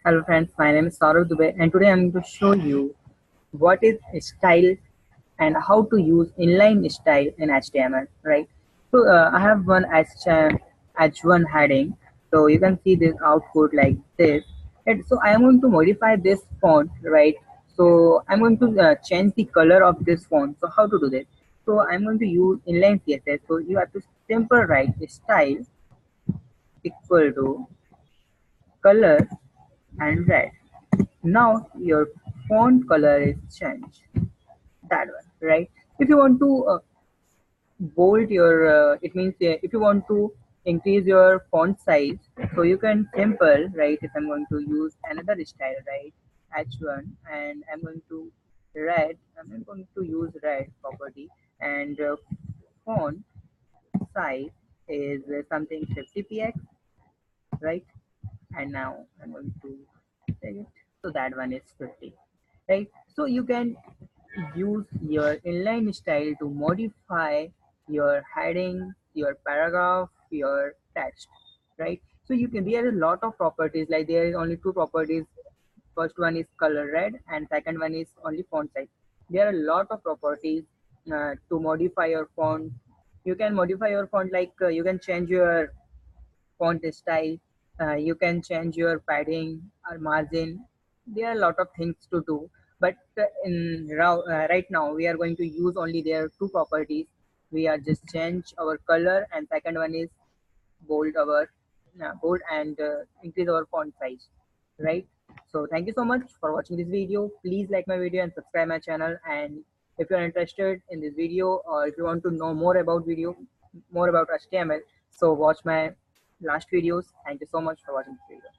Hello friends, my name is Saurav Dubey and today I'm going to show you what is style and how to use inline style in HTML, right? So I have one H1 heading, so you can see this output like this. And so I am going to modify this font, right? So I'm going to change the color of this font. So how to do this? So I'm going to use inline CSS. So you have to simple write style equal to color and red. Now your font color is changed. That one, right? If you want to bold your, it means if you want to increase your font size, so you can simple, right? If I'm going to use another style, right? H1, and I'm going to I'm going to use red property, and font size is something 50 px, right? And now I'm going to take it. So that one is 50, right? So you can use your inline style to modify your heading, your paragraph, your text, right? So you can, there are a lot of properties, like there is only two properties. First one is color red and second one is only font size. There are a lot of properties to modify your font. You can modify your font, like you can change your font style, you can change your padding or margin. There are a lot of things to do, but right now we are going to use only their two properties. We are just change our color, and second one is bold and increase our font size, right? So thank you so much for watching this video. Please like my video and subscribe my channel. And if you are interested in this video, or if you want to know more about HTML, so watch my last videos. Thank you so much for watching this video.